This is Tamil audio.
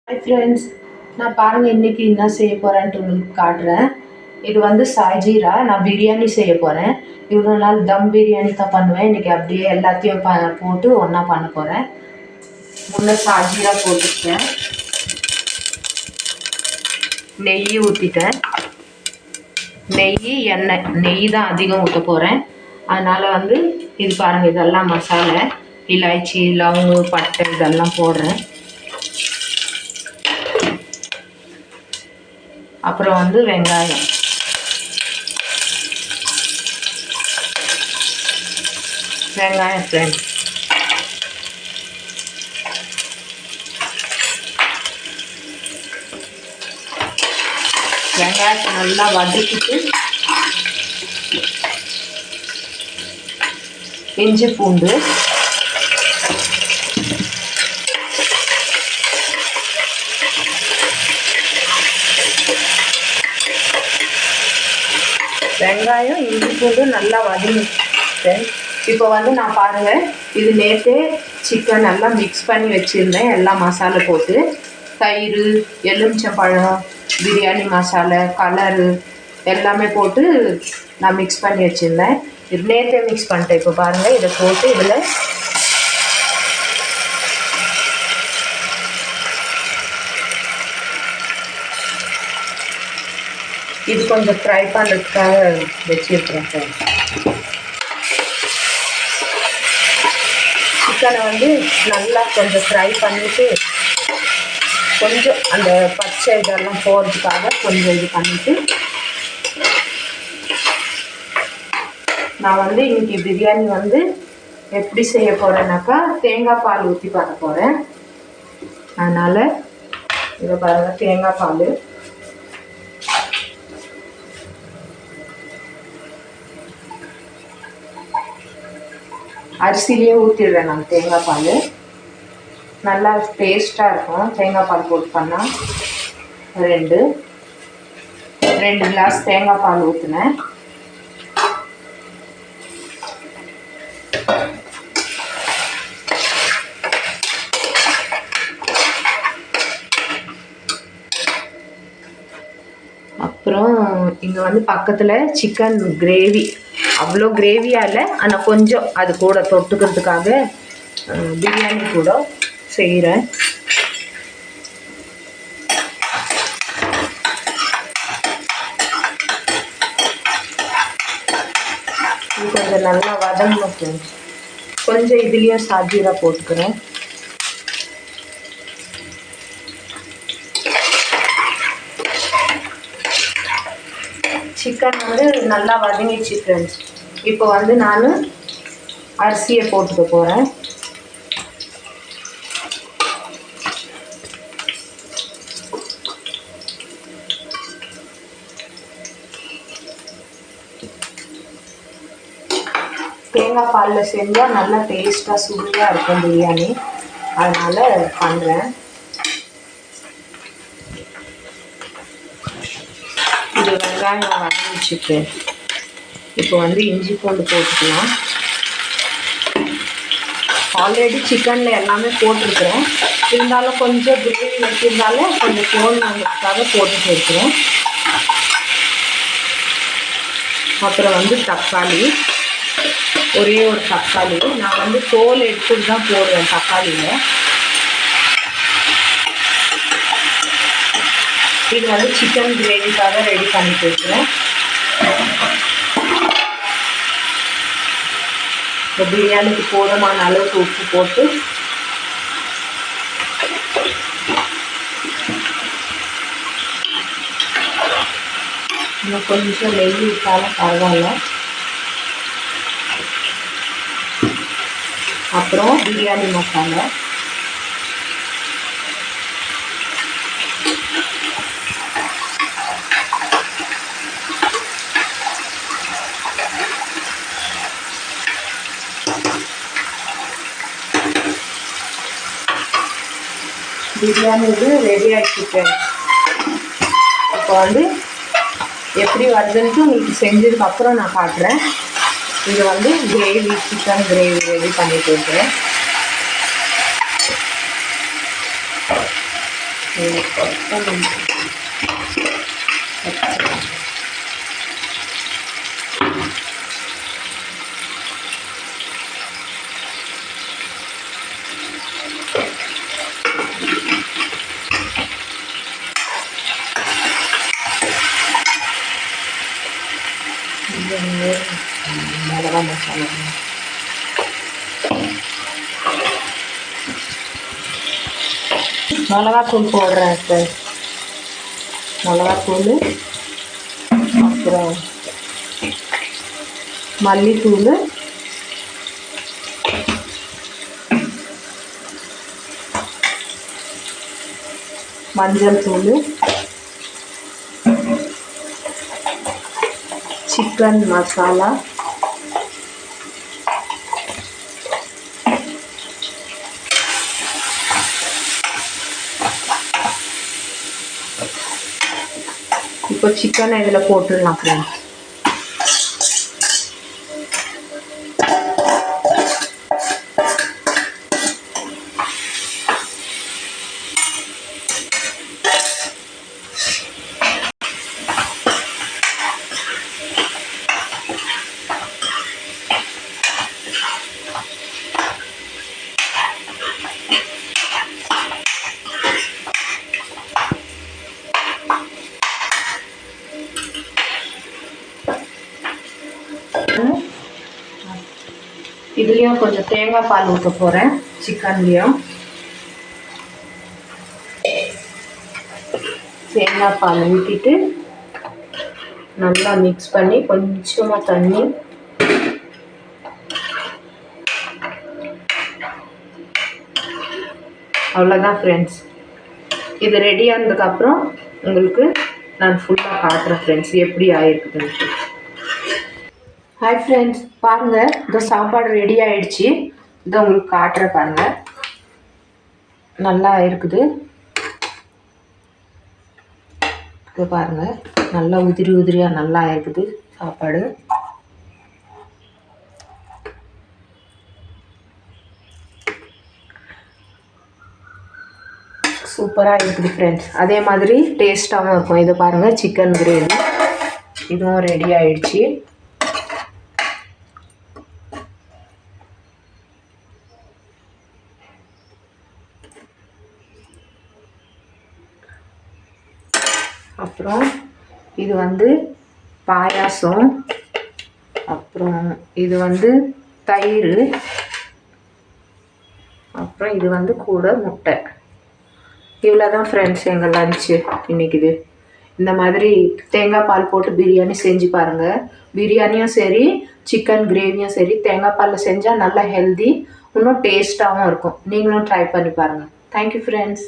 ஹாய் ஃப்ரெண்ட்ஸ், நான் பாருங்கள் இன்றைக்கி என்ன செய்ய போகிறேன்ட்டு உங்களுக்கு காட்டுறேன். இது வந்து சாஜீரா. நான் பிரியாணி செய்ய போகிறேன். இவ்வளோ நாள் தம் பிரியாணி தான் பண்ணுவேன். இன்றைக்கி அப்படியே எல்லாத்தையும் போட்டு ஒன்றா பண்ண போகிறேன். முன்னே சாஜீரா போட்டுக்கிட்டேன், நெய் ஊற்றிட்டேன். நெய் தான் அதிகம் ஊற்ற போகிறேன். அதனால் வந்து இது பாருங்கள், இதெல்லாம் மசாலா, இலாய்ச்சி, லவங்கு, பட்டை இதெல்லாம் போடுறேன். அப்புறம் வந்து வெங்காயம், ஃப்ரெண்ட், வெங்காயத்தை நல்லா வதக்கிட்டு இஞ்சி பூண்டு, வெங்காயம் இஞ்சி பூண்டு நல்லா வதங்கிட்டேன். இப்போ வந்து நான் பாருங்கள், இது நேற்றே சிக்கன் நல்லா மிக்ஸ் பண்ணி வச்சுருந்தேன். எல்லாம் மசாலா போட்டு, தயிர், எலுமிச்சம்பழம், பிரியாணி மசாலா, கலரு எல்லாமே போட்டு நான் மிக்ஸ் பண்ணி வச்சுருந்தேன். இது நேற்றே மிக்ஸ் பண்ணிட்டேன். இப்போ பாருங்கள், இதை போட்டு இதில் இது கொஞ்சம் ஃப்ரை பண்ணுறதுக்காக வச்சுருக்கிறேன் சார். சிக்கனை வந்து நல்லா கொஞ்சம் ஃப்ரை பண்ணிவிட்டு, கொஞ்சம் அந்த பச்சை இதெல்லாம் போகிறதுக்காக கொஞ்சம் இது பண்ணிவிட்டு, நான் வந்து இன்றைக்கி பிரியாணி வந்து எப்படி செய்ய போகிறேன்னாக்கா, தேங்காய் பால் ஊற்றி பண்ண போகிறேன். அதனால் இதை பாருங்கள், தேங்காய் பால் அரிசிலேயே ஊற்றிடுறேன். நான் தேங்காய் பால் நல்லா டேஸ்ட்டாக இருக்கும். தேங்காய் பால் போட்டு பண்ணால் ரெண்டு கிளாஸ் தேங்காய் பால் ஊற்றினேன். அப்புறம் இங்கே வந்து பக்கத்தில் சிக்கன் கிரேவி, அவ்வளோ கிரேவியாக இல்லை, ஆனால் கொஞ்சம் அது கூட தொட்டுக்கிறதுக்காக பிரியாணி கூட செய்கிறேன். இது கொஞ்சம் நல்லா வதங்கணும். கொஞ்சம் இதுலேயும் சாஜீரா போட்டுக்கிறேன். சிக்கன் வந்து நல்லா வதங்கிச்சு ஃப்ரெண்ட்ஸ். இப்போ வந்து நான் அரிசியை போட்டுக்க போகிறேன். தேங்காய் பாலில் செஞ்சால் நல்லா டேஸ்ட்டாக சுவையாக இருக்கும் பிரியாணி. அதனால் பண்ணுறேன். இது வெங்காயம் வதங்கிச்சுட்டு இப்போ வந்து இஞ்சி பூண்டு போட்டுக்கலாம். ஆல்ரெடி சிக்கனில் எல்லாமே போட்டிருக்கிறேன். இருந்தாலும் கொஞ்சம் கிரேவி வச்சுருந்தாலும் கொஞ்சம் தோல் வாங்கிறதுக்காக போட்டுட்டு இருக்கிறேன். அப்புறம் வந்து தக்காளி, ஒரே ஒரு தக்காளி. நான் வந்து தோல் எடுத்துட்டு தான் போடுவேன் தக்காளியில். இது வந்து சிக்கன் கிரேவிக்காக ரெடி பண்ணிட்டு இருக்கிறேன். இந்த பிரியாணிக்கு போதுமான அளவுக்கு உப்பு போட்டு இன்னும் கொஞ்சம் நெய் விட்டாலும் பரவாயில்ல. அப்புறம் பிரியாணி மசாலா, பிரியாணி இது ரெடி ஆகிட்டு. இப்போ வந்து எப்படி வருதுன்ட்டு உங்களுக்கு செஞ்சதுக்கப்புறம் நான் காட்டுறேன். இது வந்து கிரேவி, சிக்கன் கிரேவி ரெடி பண்ணிட்டு இருக்கிறேன். மிளகா மசாலா மிளகாத்தூள் போடுறேன் சார். மிளகாத்தூள், அப்புறம் மல்லித்தூள், மஞ்சள் தூள், சிக்கன் மசாலா, இப்போ சிக்கனை இதில் போட்டுடலாம் ஃப்ரெண்ட்ஸ். இதுலேயும் கொஞ்சம் தேங்காய் பால் ஊற்ற போகிறேன். சிக்கன்லேயும் தேங்காய் பால் ஊற்றிட்டு நல்லா மிக்ஸ் பண்ணி கொஞ்சமாக தண்ணி, அவ்வளோதான் ஃப்ரெண்ட்ஸ். இது ரெடி ஆனதுக்கப்புறம் உங்களுக்கு நான் ஃபுல்லாக காட்டுறேன் ஃப்ரெண்ட்ஸ் எப்படி ஆகிருக்குதுன்ட்டு. ஹாய் ஃப்ரெண்ட்ஸ், பாருங்கள், இந்த சாப்பாடு ரெடி ஆகிடுச்சு. இதை உங்களுக்கு காட்டுற பாருங்கள், நல்லா இருக்குது. இது பாருங்கள், நல்லா உதிரி உதிரியாக நல்லா இருக்குது சாப்பாடு. சூப்பராக இருக்குது ஃப்ரெண்ட்ஸ். அதே மாதிரி டேஸ்ட்டாகவும் இருக்கும். இதை பாருங்கள், சிக்கன் கிரேவி இதுவும் ரெடி ஆகிடுச்சு. அப்புறம் இது வந்து பாயாசம், அப்புறம் இது வந்து தயிர், அப்புறம் இது வந்து கூட முட்டை. இவ்வளோ தான் ஃப்ரெண்ட்ஸ் எங்கள் லஞ்சு இன்றைக்கி. இது இந்த மாதிரி தேங்காய் பால் போட்டு பிரியாணி செஞ்சு பாருங்கள். பிரியாணியும் சரி, சிக்கன் கிரேவியும் சரி, தேங்காய் பாலில் செஞ்சால் நல்லா ஹெல்தி, இன்னும் டேஸ்ட்டாகவும் இருக்கும். நீங்களும் ட்ரை பண்ணி பாருங்கள். Thank you friends.